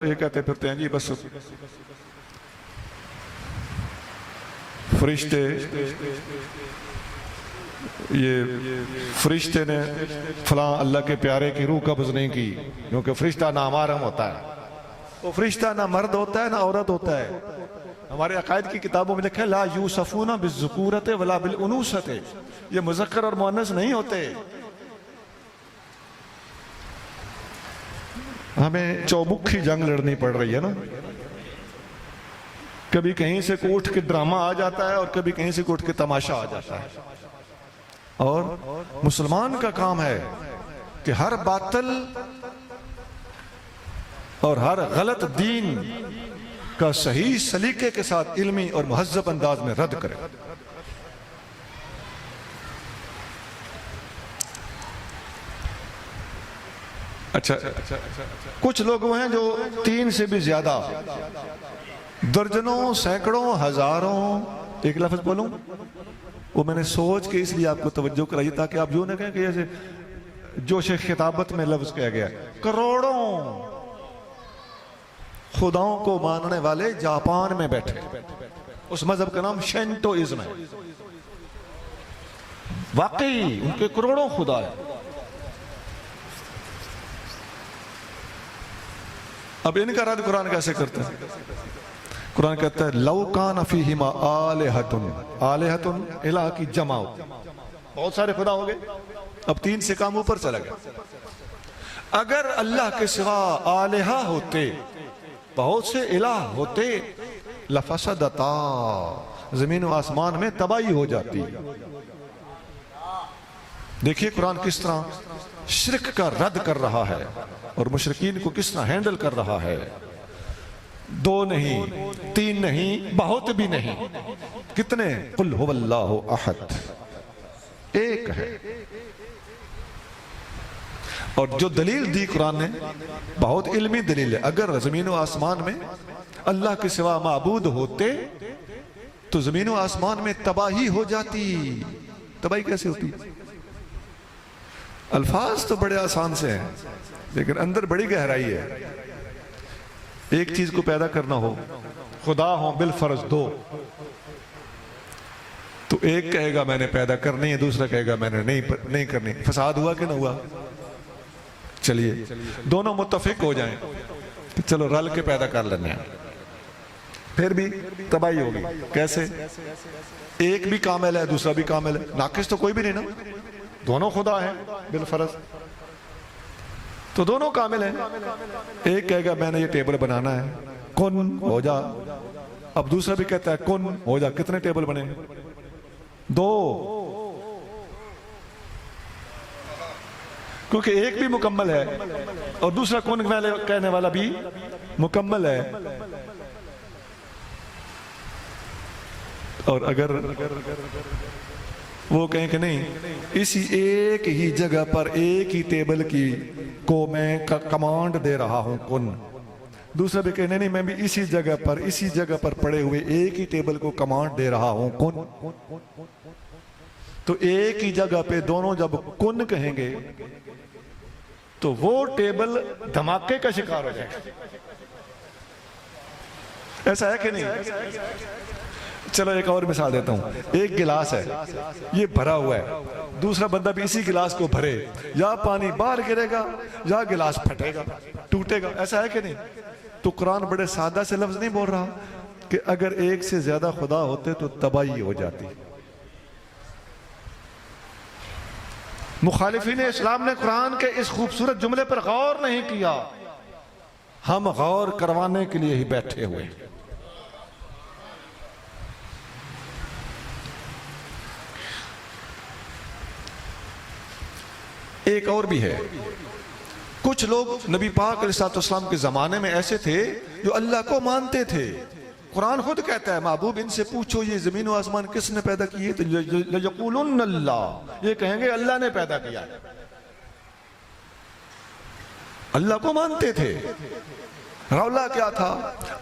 ये कहते फिरते हैं जी बस फरिश्ते, ये फरिश्ते ने फलां अल्लाह के प्यारे की रूह कब्ज नहीं की, क्योंकि फरिश्ता ना मारम होता है, वो फरिश्ता ना मर्द होता है ना औरत होता है। हमारे अकायद की किताबों में लिखा है ला यूसफूना बिज़्ज़ुकूरत वला बिल उनूसत, ये मुज़क्कर और मुअन्नस नहीं होते। हमें चौमुखी जंग लड़नी पड़ रही है ना, कभी कहीं से उठ के ड्रामा आ जाता है और कभी कहीं से उठ के तमाशा आ जाता है। और मुसलमान का काम है कि हर बातिल और हर गलत दीन का सही सलीके के साथ इल्मी और मुहज़्ज़ब अंदाज में रद्द करे। अच्छा, कुछ लोग वो हैं जो 3 से भी ज्यादा, दर्जनों, सैकड़ों, हजारों, एक लफ्ज बोलूं वो मैंने सोच के इसलिए आपको तवज्जो कराई ताकि आप यूं ना कहें कि जैसे जोश खिताबत में लफ्ज कहा गया, करोड़ों खुदाओं को मानने वाले जापान में बैठे, उस मजहब का नाम शिंटोइज्म है। वाकई उनके करोड़ों खुदा है। अब इनका रद्द कुरान कैसे करते हैं? कुरान कहता है लौ कान फीहिमा आलिहतुन, आलिहतुन इलाह की जमाओ, बहुत सारे खुदा हो गए, अब 3 से काम ऊपर चला गया। अगर अल्लाह के सिवा आलिहा होते, बहुत से इलाह होते, लफसदता, जमीन और आसमान में तबाही हो जाती। देखिए कुरान किस तरह शिर्क का रद्द कर रहा है और मुशरिकीन को किस तरह हैंडल कर रहा है। 2 नहीं, 3 नहीं, बहुत भी नहीं, कितने? कुल हुवल्लाहु अहद, एक है। और जो दलील दी कुरान ने बहुत इल्मी दलील है। अगर जमीन व आसमान में अल्लाह के सिवा माबूद होते तो जमीन व आसमान में तबाही हो जाती। तबाही कैसे होती? अल्फाज तो बड़े आसान से हैं, लेकिन अंदर बड़ी गहराई है। एक चीज को पैदा करना हो, खुदा हो बिल फर्ज 2, तो एक कहेगा मैंने पैदा करनी है, दूसरा कहेगा मैंने नहीं करनी। फसाद हुआ कि ना हुआ? चलिए दोनों मुत्तफिक हो जाएं कि चलो रल के पैदा कर लेने हैं, फिर भी तबाही होगी। कैसे? एक भी कामिल है, दूसरा भी कामिल है, नाकिस तो कोई भी नहीं ना, दोनों खुदा हैं बिल फर्ज, तो दोनों कामिल हैं। एक कहेगा मैंने ये टेबल बनाना है, कुन हो जा। अब दूसरा भी कहता है कुन हो जा। कितने टेबल बने? 2, क्योंकि एक भी मुकम्मल है और दूसरा कुन कहने वाला भी मुकम्मल है। और अगर वो कहें कि नहीं, इसी एक ही जगह पर एक ही टेबल की को मैं कमांड दे रहा हूं कुन, दूसरा भी कहने नहीं मैं भी इसी जगह पर पड़े हुए एक ही टेबल को कमांड दे रहा हूं कुन, तो एक ही जगह पे दोनों जब कुन कहेंगे तो वो टेबल धमाके का शिकार हो जाएगा। ऐसा है कि नहीं? चलो एक और मिसाल देता हूं। एक गिलास है, ये भरा हुआ है, दूसरा बंदा भी इसी गिलास को भरे, या पानी बाहर गिरेगा या गिलास फटेगा, टूटेगा। ऐसा है कि नहीं? तो कुरान बड़े सादा से लफ्ज नहीं बोल रहा कि अगर एक से ज्यादा खुदा होते तो तबाही हो जाती। मुखालिफीन इस्लाम ने कुरान के इस खूबसूरत जुमले पर गौर नहीं किया। हम गौर करवाने के लिए ही बैठे हुए। एक और भी है, कुछ लोग नबी पाक अलैहिस्सलाम के जमाने में ऐसे थे जो अल्लाह को मानते थे। कुरान खुद कहता है महबूब इनसे पूछो ये जमीन और आसमान किसने पैदा किए, तो यक़ूलुन अल्लाह, ये कहेंगे अल्लाह ने पैदा किया। अल्लाह को मानते थे। रौला क्या था?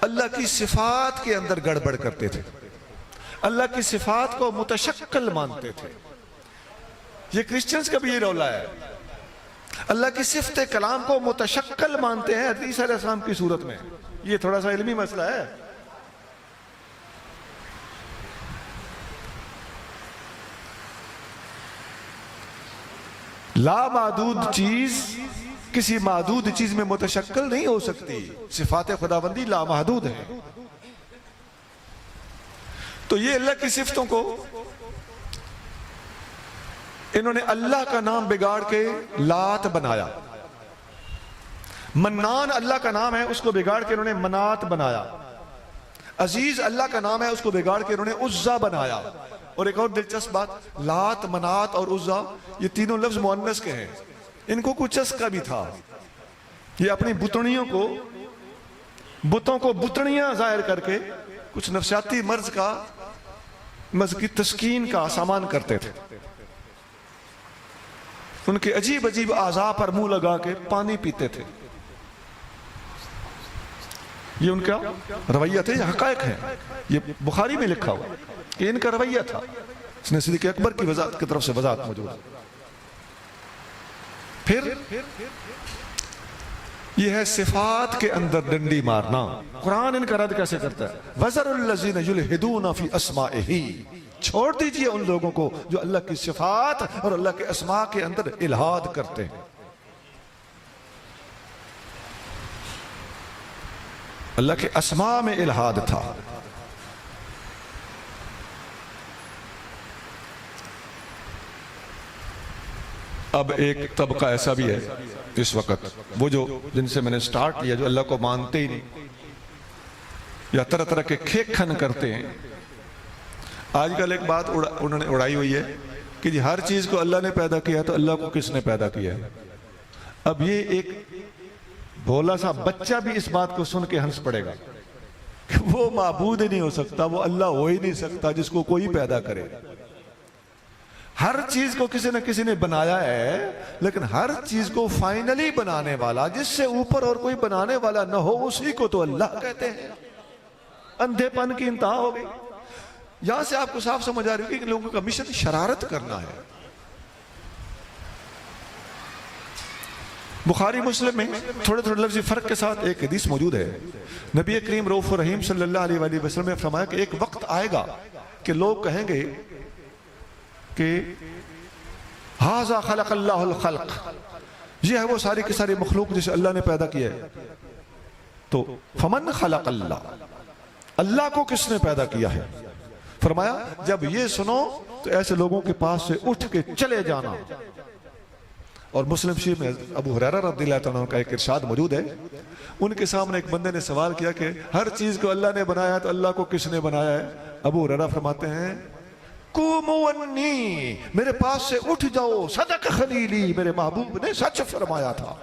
अल्लाह की सिफात के अंदर गड़बड़ करते थे, अल्लाह की सिफात को मुतशक्किल मानते थे। ये क्रिश्चियंस का भी ये रौला है। अल्लाह की सिफत कलाम को मुतशक्कल मानते हैं ईसा अलैहिस्सलाम की सूरत में। ये थोड़ा सा इल्मी मसला है। लामादूद चीज किसी मादूद चीज में मुतशक्कल नहीं हो सकती। सिफात खुदाबंदी लामहदूद है। तो ये अल्लाह की सिफतों को इन्होंने अल्लाह का नाम बिगाड़ के लात बनाया। मन्नान अल्लाह का नाम है, उसको बिगाड़ के इन्होंने मनात बनाया। अजीज अल्लाह का नाम है, उसको बिगाड़ के इन्होंने उज्जा बनाया। और एक और दिलचस्प बात, लात, मनात और उज्जा ये तीनों लफ्ज मुअन्नस के हैं। इनको कुछ चस्का भी था। ये अपनी बुतड़ियों को, बुतों को बुतड़ियां जाहिर करके कुछ नफसियाती मर्ज का, मर्ज की तस्कीन का सामान करते थे। उनके अजीब अजीब आज़ा पर मुंह लगा के पानी पीते थे। ये उनका रवैया था, ये हकायक है। ये बुखारी में लिखा हुआ कि इनका रवैया था। इसने सिद्दीक़ अकबर की वजाहत की तरफ से वजाहत मौजूद है। फिर यह है सिफात के अंदर डंडी मारना। कुरान इनका रद्द कैसे करता है? वज़रुल्लज़ीना युल्हिदूना फी अस्माइही, छोड़ दीजिए उन लोगों को जो अल्लाह की सिफात और अल्लाह के अस्मा के अंदर इल्हाद करते हैं। अल्लाह के अस्मा में इल्हाद था। अब एक तबका ऐसा भी है इस वक्त, वो जो जिनसे मैंने स्टार्ट लिया, जो अल्लाह को मानते ही नहीं या तरह तरह के खेखन करते हैं। आजकल एक बात उन्होंने उड़ाई हुई है कि जी हर चीज को अल्लाह ने पैदा किया, तो अल्लाह को किसने पैदा किया है? अब ये एक भोला सा बच्चा भी इस बात को सुन के हंस पड़ेगा कि वो माबूद ही नहीं हो सकता, वो अल्लाह हो ही नहीं सकता जिसको कोई पैदा करे। हर चीज को किसी न किसी ने बनाया है, लेकिन हर चीज को फाइनली बनाने वाला, जिससे ऊपर और कोई बनाने वाला न हो, उसी को तो अल्लाह कहते हैं। अंधेपन की इंतहा हो गई। यहां से आपको साफ समझ आ रही है कि लोगों का मिशन शरारत करना है। बुखारी मुस्लिम में थोड़े थोड़े लफ्ज़ी फर्क के साथ एक हदीस मौजूद है। नबी करीम रऊफ रहीम सल्लल्लाहु अलैहि वसल्लम ने फरमाया कि एक वक्त आएगा कि लोग कहेंगे कि हाज़ा खलक़ल्लाहुल खल्क़, ये है वो सारी की सारी मखलूक जिसे अल्लाह ने पैदा किया है। तो फमन खलक़ल्लाह, अल्लाह को किसने पैदा किया है? फरमाया जब ये सुनो तो ऐसे लोगों के पास से उठ के चले जाना। और मुस्लिम शरीफ में अबू हुरैरा रज़ियल्लाहु अन्हु का एक इरशाद मौजूद है। उनके सामने एक बंदे ने सवाल किया कि हर चीज को अल्लाह ने बनाया है, तो अल्लाह को किसने बनाया है? अबू हुरैरा फरमाते हैं कुमू अन्नी, मेरे पास से उठ जाओ, सदक खलीली, मेरे महबूब ने सच फरमाया था।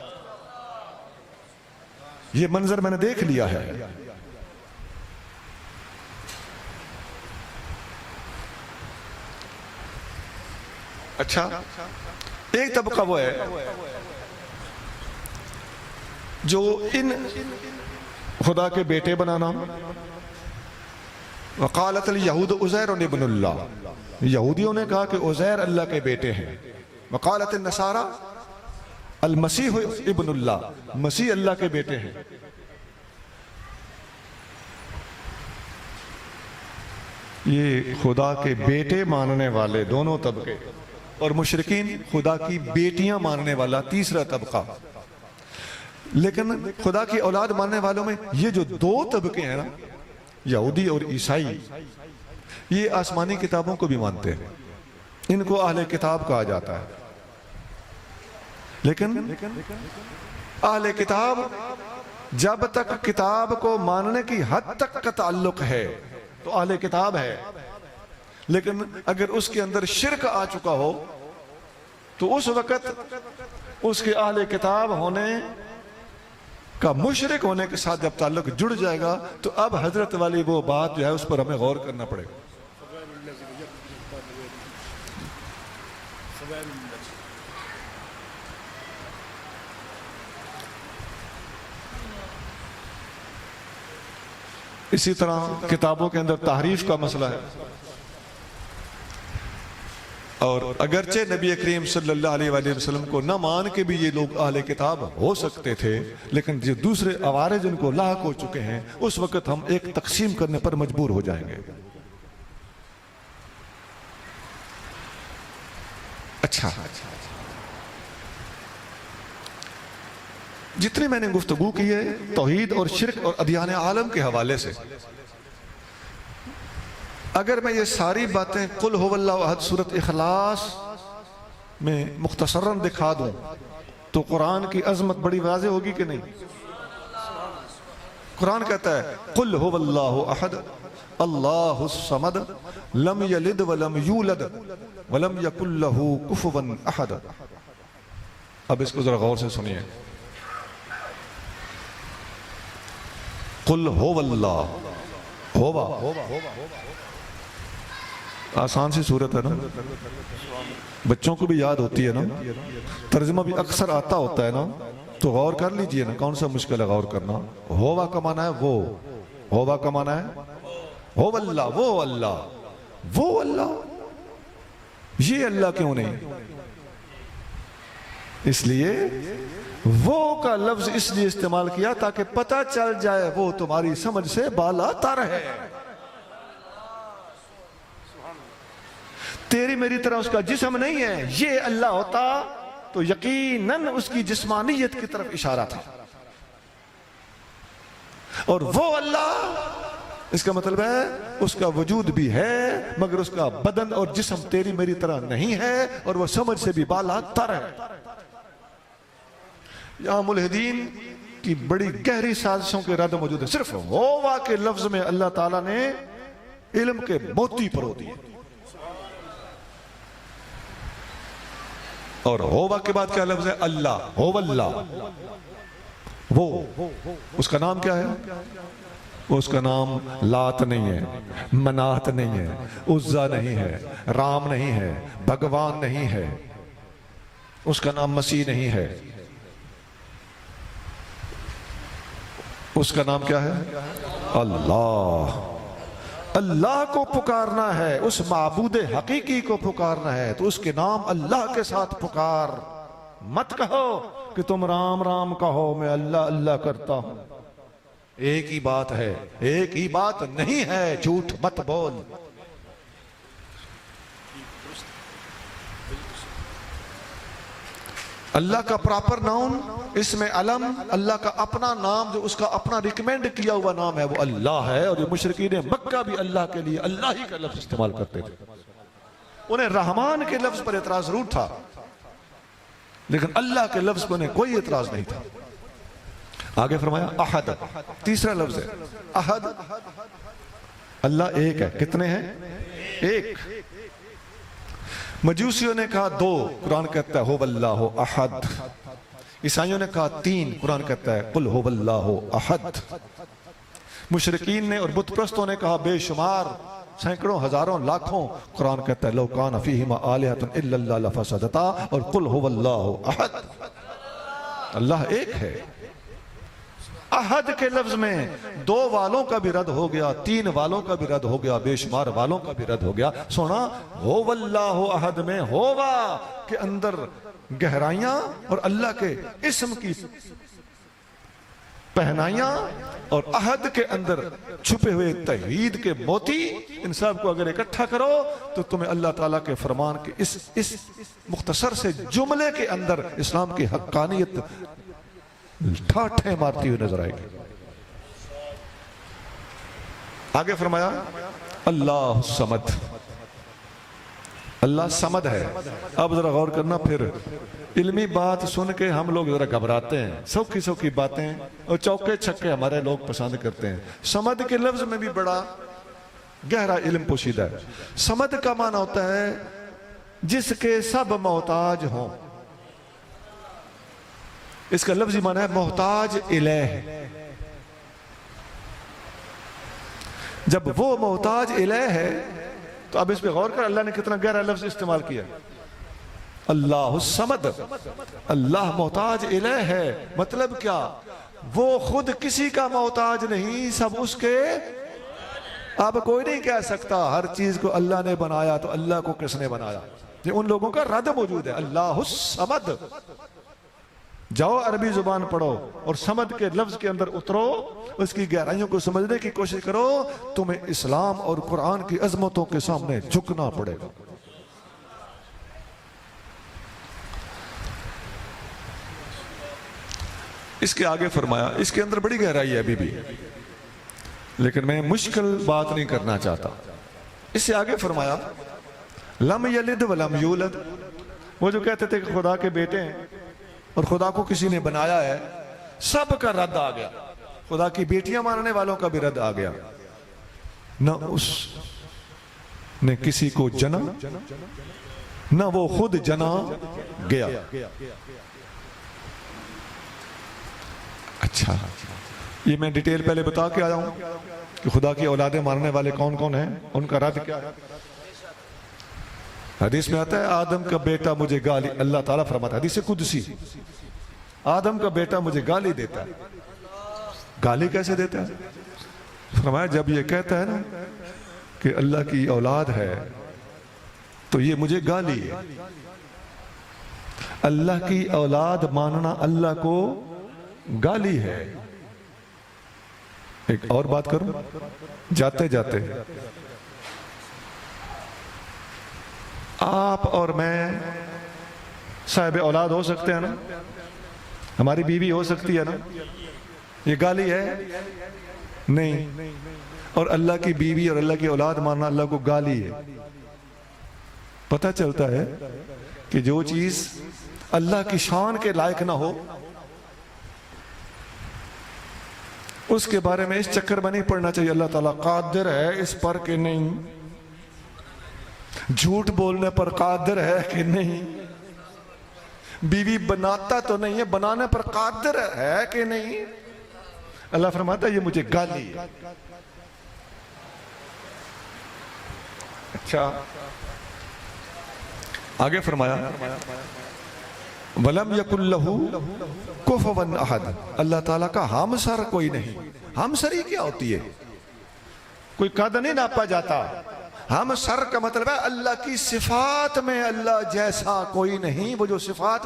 ये मंजर मैंने देख लिया है। अच्छा, एक तबका वो है जो इन खुदा के बेटे बनाना, वकालत यहूद उज़ैर इब्नुल्लाह, यहूदियों ने कहा कि उज़ैर अल्लाह के बेटे हैं। वकालत नसारा अल मसीह इब्नुल्लाह, मसीह अल्लाह के बेटे हैं। ये खुदा के बेटे मानने वाले दोनों तबके, और मुशरिकीन खुदा की बेटियां मानने वाला तीसरा तबका। लेकिन खुदा की औलाद मानने वालों में ये जो दो तबके हैं ना, यहूदी और ईसाई, ये आसमानी किताबों को भी मानते हैं। इनको अहले किताब कहा जाता है। लेकिन अहले किताब जब तक किताब को मानने की हद तक का ताल्लुक है तो अहले किताब है। लेकिन अगर उसके अंदर शिर्क आ चुका हो तो उस वक्त उसके अहले किताब होने का मुशरिक होने के साथ जब ताल्लुक जुड़ जाएगा, तो अब हजरत वाली वो बात जो है उस पर हमें गौर करना पड़ेगा। इसी तरह किताबों के अंदर तहरीफ का मसला है। और अगरचे नबी करीम सल्लल्लाहु अलैहि वसल्लम को न मान के भी ये लोग अहले किताब हो सकते थे, लेकिन जो दूसरे आवारे जिनको लाहक हो चुके हैं, उस वक्त हम एक तकसीम करने पर मजबूर हो जाएंगे। अच्छा, जितनी मैंने गुफ्तगू की है तौहीद और शिर्क और अदियान आलम के हवाले से, अगर मैं ये सारी बातें कुल हुवल्लाहु अहद सूरत इखलास में मुख्तसरन दिखा दूं तो कुरान की अजमत बड़ी वाज़ेह होगी कि नहीं? कुरान कहता है कुल हुवल्लाहु अहद अल्लाहुस समद लम यलिद वलम यूलद वलम यकुल लहू कुफुवन अहद। अब इसको जरा गौर से सुनिए। कुल हुवल्लाह, होवा आसान सी सूरत है ना, बच्चों को भी याद होती है ना, तर्जुमा भी अक्सर आता होता है ना, तो गौर कर लीजिए ना, कौन सा मुश्किल है गौर करना। होवा का माना है वो, होवा का माना है हो अल्लाह, वो अल्लाह, वो अल्लाह, ये अल्लाह क्यों नहीं? इसलिए वो का लफ्ज इसलिए इस्तेमाल किया ताकि पता चल जाए वो तुम्हारी समझ से बाला तर है। तेरी मेरी तरह उसका जिस्म नहीं है। ये अल्लाह होता तो यकीनन उसकी जिस्मानियत की तरफ इशारा था। और वो अल्लाह, इसका मतलब है उसका वजूद भी है मगर उसका बदन और जिस्म तेरी मेरी तरह नहीं है और वो समझ से भी बाला तर है। यहां मुल्हिदीन की बड़ी गहरी साजिशों के रद्द मौजूद है। सिर्फ होवा के लफ्ज में अल्लाह ताला ने इल्म के मोती परो दिए। और होवा के बाद क्या लफ्ज है? अल्लाह, होवल्लाह, वो उसका नाम क्या है? उसका नाम लात नहीं है, मनात नहीं है, उज्जा नहीं है, राम नहीं है, भगवान नहीं है, उसका नाम मसीह नहीं है। उसका नाम क्या है? अल्लाह। अल्लाह को पुकारना है, उस माबूद हकीकी को पुकारना है तो उसके नाम अल्लाह के साथ पुकार। मत कहो कि तुम राम राम कहो, मैं अल्लाह अल्लाह करता हूं। एक ही बात है, एक ही बात नहीं है, झूठ मत बोल। अल्लाह का प्रॉपर नाउन, इसमें अलम, अल्लाह का अपना नाम जो उसका अपना रिकमेंड किया हुआ नाम है वो अल्लाह है। और ये मुशरिकीन मक्का भी अल्लाह के लिए अल्लाह ही का लफ्ज इस्तेमाल करते थे। उन्हें रहमान के लफ्ज पर एतराज जरूर था लेकिन अल्लाह के लफ्ज पर उन्हें कोई एतराज नहीं था। आगे फरमाया अहद, तीसरा लफ्ज है अहद। अल्लाह एक है, कितने हैं? एक। मजूसियों ने कहा दो, कुरान कहता है हुवल्लाहु अहद। ईसाइयों ने कहा तीन, कुरान कहता है कुल हुवल्लाहु अहद। मुशरिकीन ने और बुतप्रस्तों ने कहा बेशुमार, सैकड़ों, हजारों, लाखों, कुरान कहता है लौ कान फीहिमा आलिहतुन इल्लल्लाह लफसदता। और कुल हुवल्लाहु अहद, अल्लाह एक है। अहद के लफ्ज में दो वालों का भी रद्द हो गया, तीन वालों का भी रद्द हो गया, बेशुमार वालों का भी रद्द हो गया। सोना होवल्लाहु अहद में होवा के अंदर गहराइयां और अल्लाह के इस्म की पहनाइयां और अहद के अंदर छुपे हुए तौहीद के मोती, इन सब को अगर इकट्ठा करो तो तुम्हें अल्लाह ताला के फरमान के इस मुख्तसर से जुमले के अंदर इस्लाम की हक्कानियत ठाठे मारती हुई नजर आएगी। आगे फरमाया अल्लाह समद, अल्लाह समद है। अब जरा गौर करना, फिर इल्मी बात सुन के हम लोग जरा घबराते हैं, सौखी सौखी बातें और चौके छक्के हमारे लोग पसंद करते हैं। समद के लफ्ज में भी बड़ा गहरा इल्म पोशीदा है। समद का माना होता है जिसके सब मोहताज हों। इसका लफ्जी माना है मोहताज इलैह। जब वो मोहताज इलैह है तो अब इस पे गौर कर, अल्लाह ने कितना गहरा लफ्ज इस्तेमाल किया। अल्लाह समद, अल्लाह मोहताज इलैह है। मतलब क्या? वो खुद किसी का मोहताज नहीं, सब उसके। अब कोई नहीं कह सकता हर चीज को अल्लाह ने बनाया तो अल्लाह को किसने बनाया। ये उन लोगों का रद मौजूद है। अल्लाहुस समद, जाओ अरबी जुबान पढ़ो और समद के लफ्ज के अंदर उतरो, उसकी गहराइयों को समझने की कोशिश करो। तुम्हें इस्लाम और कुरान की अजमतों के सामने झुकना पड़ेगा। इसके आगे फरमाया, इसके अंदर बड़ी गहराई है अभी भी, लेकिन मैं मुश्किल बात नहीं करना चाहता। इससे आगे फरमाया लम यलिद वलम यूलद। वो जो कहते थे कि खुदा के बेटे हैं और खुदा को किसी ने बनाया है, सब का रद्द आ गया। खुदा की बेटियां मानने वालों का भी रद्द आ गया। न उस ने किसी को जना, न वो खुद जना गया। अच्छा, ये मैं डिटेल पहले बता के आया हूं कि खुदा की औलादे मारने वाले कौन कौन हैं, उनका रद्द क्या है। हदीस में आता है आदम का बेटा मुझे गाली, अल्लाह ताला फरमाता है हदीस कुदसी, आदम का बेटा मुझे गाली देता है। गाली कैसे देता है? फरमाया जब ये कहता है ना कि अल्लाह की औलाद है तो ये मुझे गाली है। अल्लाह की औलाद मानना अल्लाह को गाली है। एक और बात करूं जाते जाते, आप और मैं साहिब औलाद हो सकते हैं ना, हमारी बीवी हो सकती है ना, ये गाली है? नहीं। और अल्लाह की बीवी और अल्लाह की औलाद मानना अल्लाह को गाली है। पता चलता है कि जो चीज अल्लाह की शान के लायक ना हो उसके बारे में इस चक्कर में नहीं पड़ना चाहिए। अल्लाह ताला कादिर है इस पर कि नहीं, झूठ बोलने पर कादिर है कि नहीं, बीवी बनाता तो नहीं है, बनाने पर कादिर है कि नहीं। अल्लाह फरमाता है ये मुझे गाली है। अच्छा, आगे फरमाया वलम यकुल्लहु कुफुवन अहद। अल्लाह ताला का हमसर कोई नहीं। हमसरी क्या होती है? कोई कद नहीं नापा जाता। हमसर का मतलब है अल्लाह की सिफात में अल्लाह जैसा कोई नहीं। वो जो सिफात